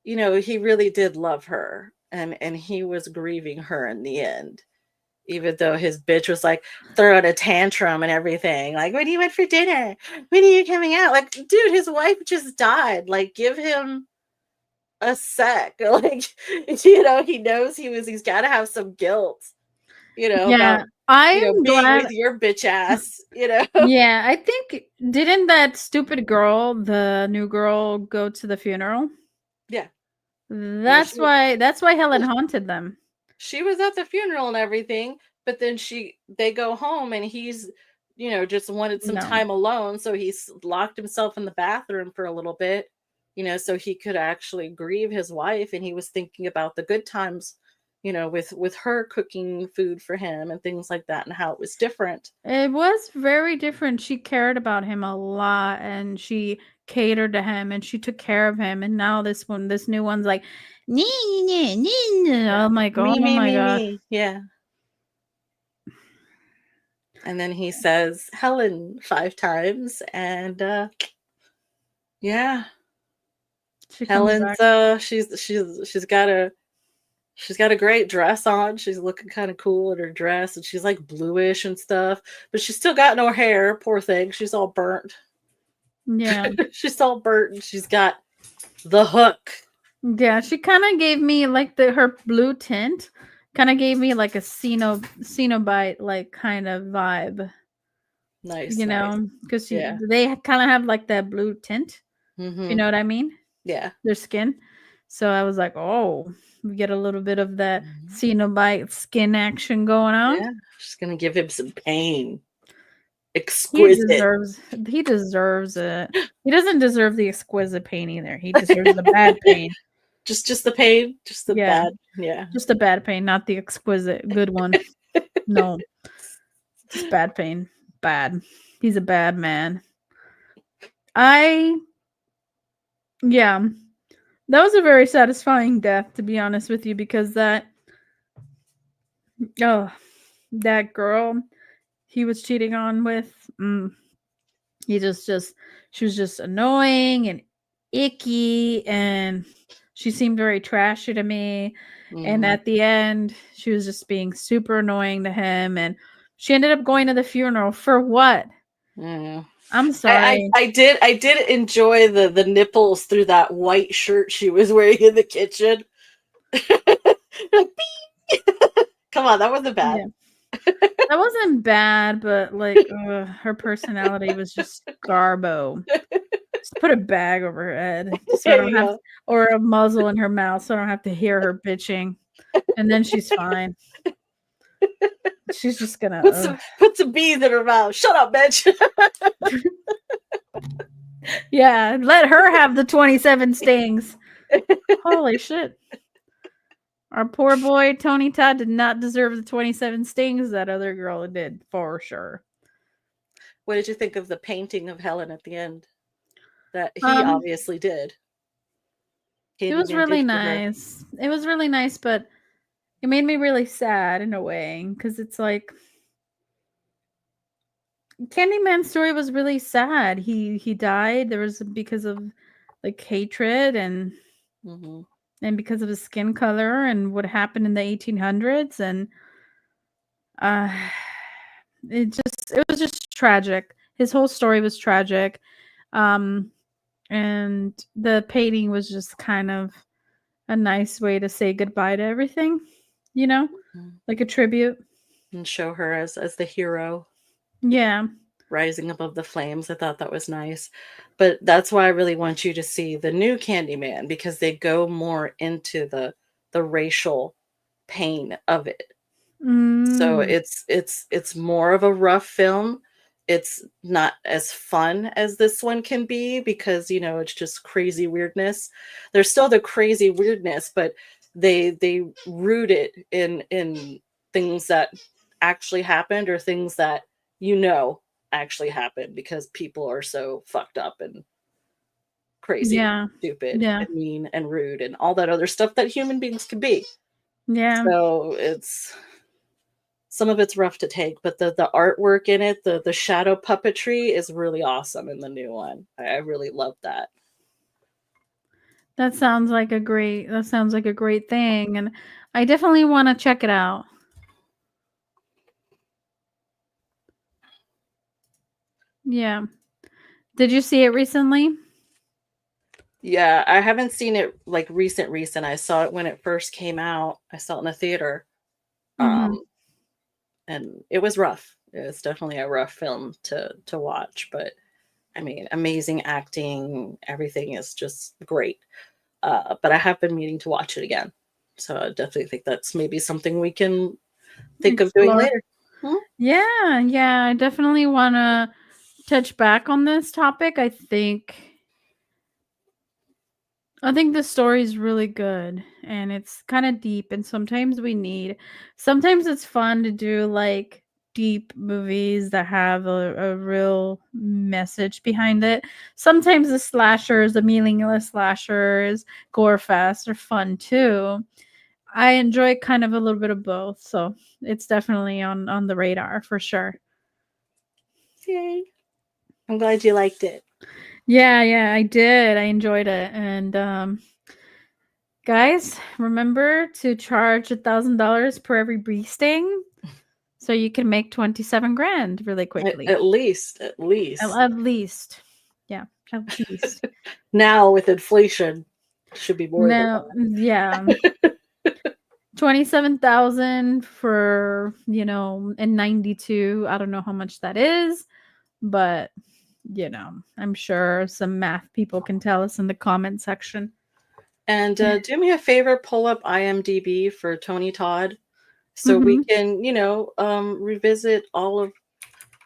you know, he really did love her, and he was grieving her in the end. Even though his bitch was like throwing a tantrum and everything, like, when you went for dinner, when are you coming out? Like, dude, his wife just died. Like, give him a sec. Like, you know, he knows he's got to have some guilt, you know, Yeah, about, you know, I'm being glad. with your bitch ass, you know. Yeah, I think didn't that stupid girl, the new girl, go to the funeral? Yeah. That's she, why Helen haunted them. she was at the funeral and everything, but then they go home and he's, you know, just wanted some No. time alone, so he's locked himself in the bathroom for a little bit, you know, so he could actually grieve his wife, and he was thinking about the good times, you know, with her cooking food for him and things like that, and how it was different. It was very different. She cared about him a lot and she catered to him and she took care of him. And now this new one's like, nee, nee, nee, nee. I'm like, oh my God. Me. Yeah. And then he says Helen 5 times, and yeah, She comes Helen's back. she's got a great dress on. She's looking kind of cool in her dress, and she's like bluish and stuff, but she's still got no hair. Poor thing. She's all burnt. Yeah. She's all burnt, and she's got the hook. Yeah. She kind of gave me like her blue tint kind of gave me like a Cenobite like kind of vibe. Nice, You nice. know, because Yeah. they kind of have like that blue tint. Mm-hmm. You know what I mean? Yeah. Their skin. So I was like, oh, we get a little bit of that Mhm. Cenobite skin action going on. Yeah. She's gonna give him some pain. He Exquisite. deserves it. He doesn't deserve the exquisite pain either. He deserves the bad pain. Just the pain, just the Yeah. bad. Yeah. Just the bad pain, not the exquisite good one. No. Just bad pain. Bad. He's a bad man. Yeah. That was a very satisfying death, to be honest with you, because that girl he was cheating on with, she was just annoying and icky, and she seemed very trashy to me. And at the end, she was just being super annoying to him, and she ended up going to the funeral for what? Yeah. I'm sorry. I did enjoy the nipples through that white shirt she was wearing in the kitchen. Like, come on, that wasn't bad. Yeah. That wasn't bad, but like her personality was just garbo. Just put a bag over her head so I don't have or a muzzle in her mouth so I don't have to hear her bitching. And then she's fine. She's just gonna put some bees in her mouth. Shut up, bitch. Yeah, let her have the 27 stings. Holy shit. Our poor boy Tony Todd did not deserve the 27 stings that other girl did, for sure. What did you think of the painting of Helen at the end? That he obviously did. It was really nice. It was really nice, but it made me really sad in a way, because it's like Candyman's story was really sad. He died. There was because of like hatred and because of his skin color and what happened in the 1800s, and it was just tragic. His whole story was tragic. And the painting was just kind of a nice way to say goodbye to everything, you know, like a tribute. And show her as the hero. Yeah. Rising above the flames. I thought that was nice. But that's why I really want you to see the new Candyman, because they go more into the racial pain of it. So it's more of a rough film. It's not as fun as this one can be, because, you know, it's just crazy weirdness. There's still the crazy weirdness, but they root it in things that actually happened or things that actually happened because people are so fucked up and crazy, Yeah. stupid, Yeah. and mean and rude and all that other stuff that human beings can be. Yeah. So some of it's rough to take, but the artwork in it, the shadow puppetry is really awesome in the new one. I really love that. That sounds like a great thing, and I definitely want to check it out. Yeah. Did you see it recently? Yeah, I haven't seen it like recent. I saw it when it first came out. I saw it in the theater. Mhm. And it was rough. It's definitely a rough film to watch, but I mean, amazing acting, everything is just great. But I have been meaning to watch it again. So I definitely think that's maybe something we can think of doing Explore. later. Hmm? Yeah, yeah, I definitely want to touch back on this topic. I think the story is really good and it's kind of deep, and sometimes it's fun to do like deep movies that have a real message behind it. Sometimes the meaningless slashers, gore fest are fun too. I enjoy kind of a little bit of both, so it's definitely on the radar for sure. Yay. I'm glad you liked it. Yeah, I did. I enjoyed it. And guys, remember to charge $1,000 per every bee sting so you can make 27 grand really quickly. At least. At least. Yeah, at least. Now with inflation, should be more than Now, yeah. 27,000 for, in 92. I don't know how much that is, but I'm sure some math people can tell us in the comment section. And do me a favor, pull up IMDb for Tony Todd so we can, revisit all of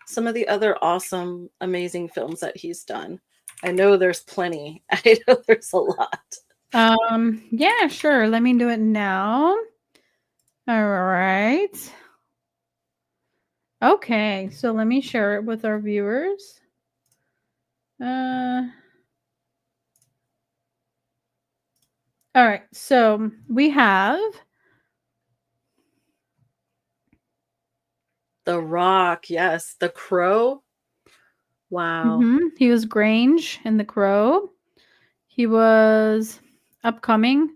some of the other awesome, amazing films that he's done. I know there's plenty. I know there's a lot. Yeah, sure. Let me do it now. All right. Okay, so let me share it with our viewers. All right, so we have The Rock, yes. The Crow. Wow. He was Grange in The Crow. He was upcoming.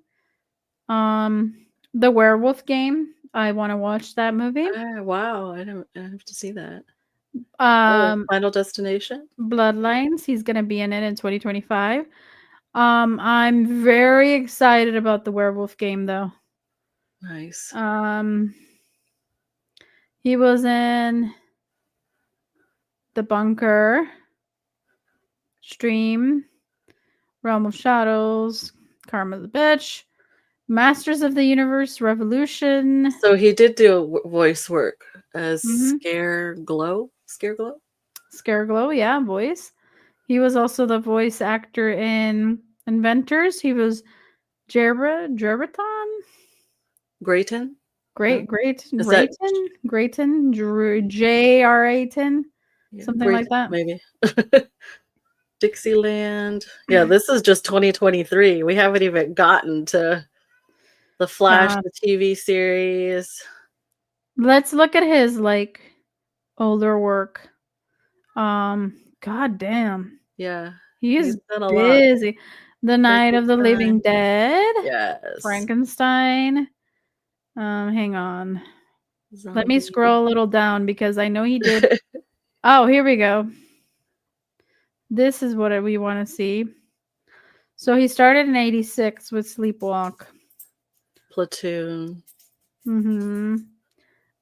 The Werewolf Game. I want to watch that movie. Wow. I have to see that. Um, Final Destination. Bloodlines. He's gonna be in it in 2025. I'm very excited about the Werewolf Game though. Nice. He was in The Bunker, Stream, Realm of Shadows, Karma the Bitch, Masters of the Universe, Revolution. So he did do voice work as Scareglow. Scareglow, yeah, voice. He was also the voice actor in Inventors. He was Jerbaton? Grayton? Grayton, J.R.A.ton, something like that. Maybe. Dixieland. Yeah, this is just 2023. We haven't even gotten to The Flash, the TV series. Let's look at his older work. God damn. Yeah. He's done a busy. lot. The Night of the Living Dead. Yes. Frankenstein. Hang on. Zombie. Let me scroll a little down because I know he did. Oh, here we go. This is what we want to see. So he started in 86 with Sleepwalk. Platoon.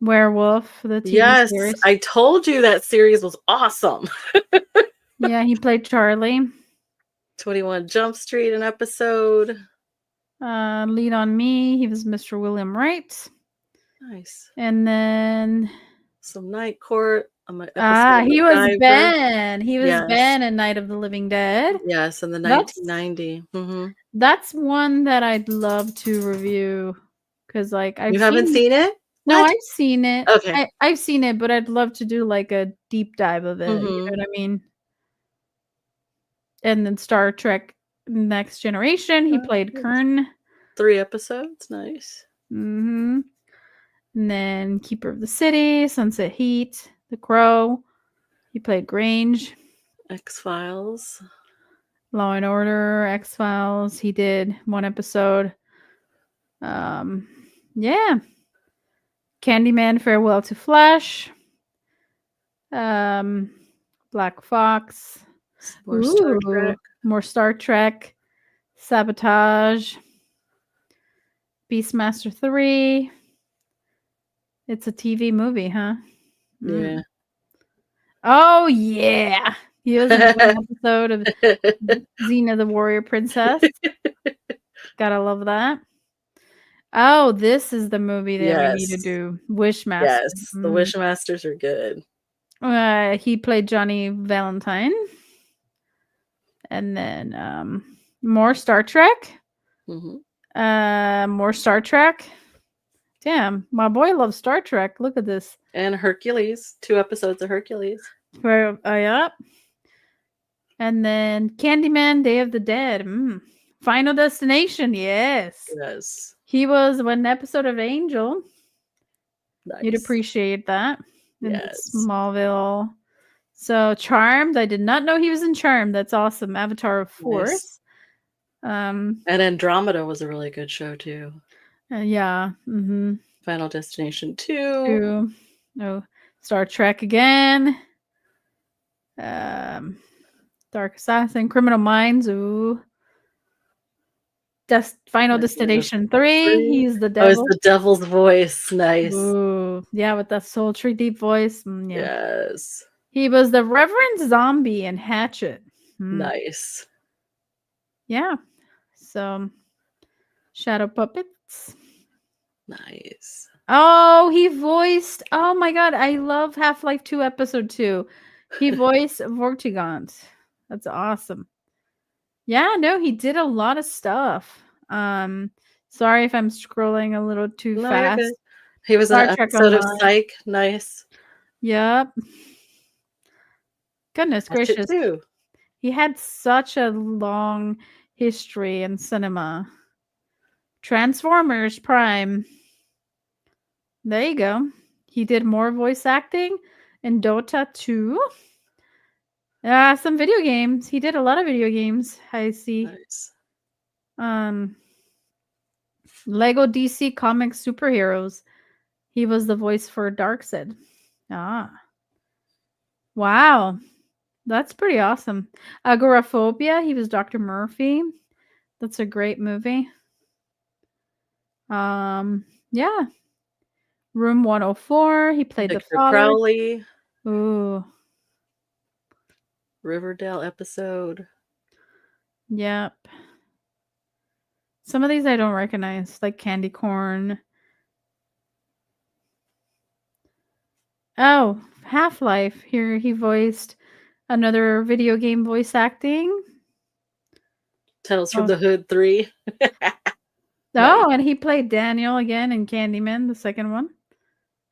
Werewolf, the TV series. I told you that series was awesome. Yeah, he played Charlie. 21 Jump Street, an episode. Lead on Me. He was Mr. William Wright. Nice. And then some Night Court. He was Ben. He was Ben in Night of the Living Dead. Yes, in the 1990. That's one that I'd love to review because, you haven't seen it? No, What? I've seen it. Okay. I've seen it, but I'd love to do like a deep dive of it. You know Mhm. what I mean? And then Star Trek Next Generation, he played Nice. Kern. 3 episodes. Nice. Mm-hmm. And then Keeper of the City, Sunset Heat, The Crow. He played Grange. X-Files. Law and Order, X-Files. He did 1 episode. Yeah. Candyman, Farewell to Flesh. Black Fox. More Star Ooh, Trek. more Star Trek. Sabotage. Beastmaster 3. It's a TV movie, huh? Yeah. Oh, yeah. He was in 1 episode of Xena the Warrior Princess. Gotta love that. Oh, this is the movie that we need to Yes. do. Wishmaster. Yes. The Wishmasters are good. He played Johnny Valentine. And then more Star Trek. More Star Trek. Damn, my boy loves Star Trek. Look at this. And Hercules. 2 episodes of Hercules. Yep. And then Candyman, Day of the Dead. Final Destination. Yes. Yes. He was 1 episode of Angel. Nice. You'd appreciate that. In Yes. Smallville. So Charmed. I did not know he was in Charmed. That's awesome. Avatar of Force. Nice. And Andromeda was a really good show too. Yeah. Final Destination 2. Oh, Star Trek again. Dark Assassin, Criminal Minds. Ooh. Final Destination 3. He's the devil. Oh, it's the devil's voice. Nice. Ooh. Yeah, with that sultry deep voice. Yeah. Yes. He was the Reverend Zombie in Hatchet. Nice. Yeah. So, Shadow Puppets. Nice. Oh, he voiced. Oh my god, I love Half-Life 2 episode 2. He voiced Vortigaunt. That's awesome. Yeah, no, he did a lot of stuff. Sorry if I'm scrolling a little too fast. Good. He was in an episode of Psych. Nice. Yep. Goodness gracious. Too. He had such a long history in cinema. Transformers Prime. There you go. He did more voice acting in Dota 2. Some video games. He did a lot of video games. I see. Nice. Lego DC Comics Superheroes. He was the voice for Darkseid. Wow. That's pretty awesome. Agoraphobia. He was Dr. Murphy. That's a great movie. Yeah. Room 104. He played Victor the father. Crowley. Ooh. Riverdale episode. Yep. Some of these I don't recognize, like Candy Corn. Oh, Half-Life. Here he voiced another video game voice acting. Tales from the Hood 3. Oh, and he played Daniel again in Candyman, the second one.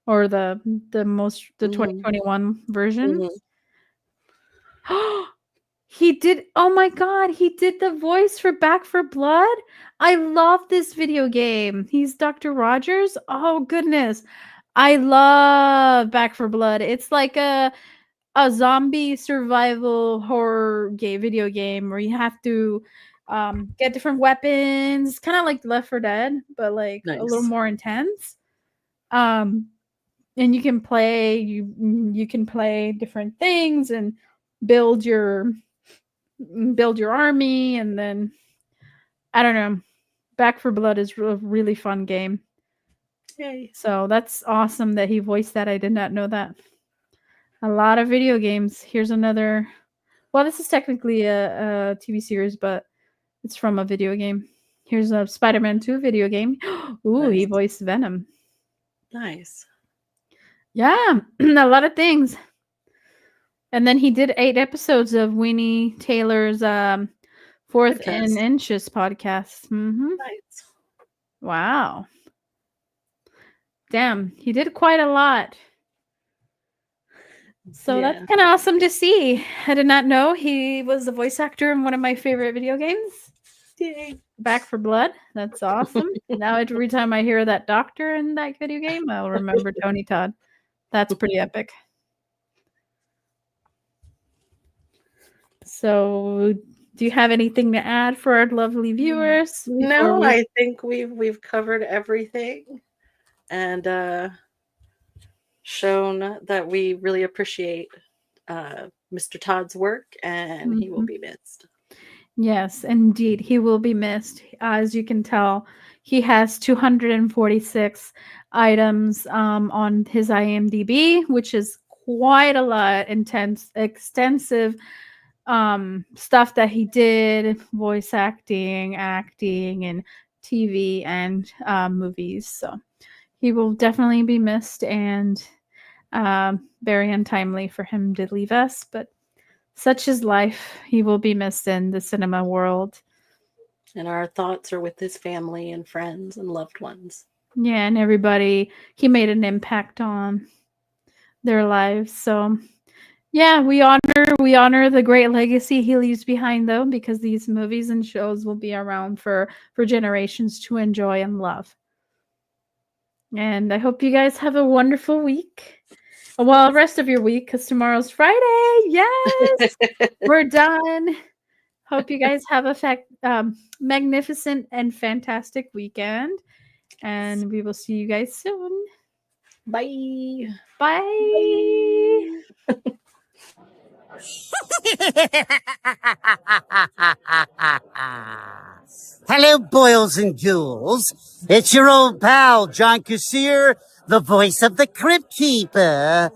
Or the 2021 version. He did, oh my god, he did the voice for Back 4 Blood. I love this video game. He's Dr. Rogers. Oh goodness. I love Back 4 Blood. It's like a zombie survival horror video game where you have to get different weapons, kind of like Left 4 Dead, but like a little more intense. And you can play different things and build your army, and then I don't know. Back 4 Blood is a really fun game. Yay. So that's awesome that he voiced that. I did not know that. A lot of video games. Here's another. Well, this is technically a TV series, but it's from a video game. Here's a Spider-Man 2 video game. Ooh, nice. He voiced Venom. Nice. Yeah, a lot of things. And then he did 8 episodes of Winnie Taylor's Fourth and Inches podcast. Nice. Wow. damn, he did quite a lot. So Yeah. that's kind of awesome to see. I did not know he was the voice actor in one of my favorite video games. Yay. Back for Blood. That's awesome. Now every time I hear that doctor in that video game, I'll remember Tony Todd. That's pretty epic. So, do you have anything to add for our lovely viewers? No, I think we've covered everything and shown that we really appreciate Mr. Todd's work, and he will be missed. Yes, indeed. He will be missed. As you can tell, he has 246 items on his IMDb, which is quite a lot, extensive stuff that he did, voice acting, and TV and movies. So he will definitely be missed, and very untimely for him to leave us, but such is life. He will be missed in the cinema world. And our thoughts are with his family and friends and loved ones. Yeah, and everybody he made an impact on their lives. So yeah, we honor the great legacy he leaves behind, though, because these movies and shows will be around for generations to enjoy and love. And I hope you guys have a wonderful week. Well, the rest of your week, because tomorrow's Friday. Yes, we're done. Hope you guys have a magnificent and fantastic weekend. And we will see you guys soon. Bye. Bye. Hello, boils and ghouls. It's your old pal, John Kassir, the voice of the Crypt Keeper.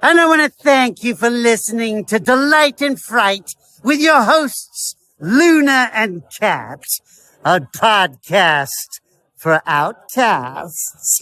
And I want to thank you for listening to Delight and Fright with your hosts, Luna and Cat, a podcast for outcasts.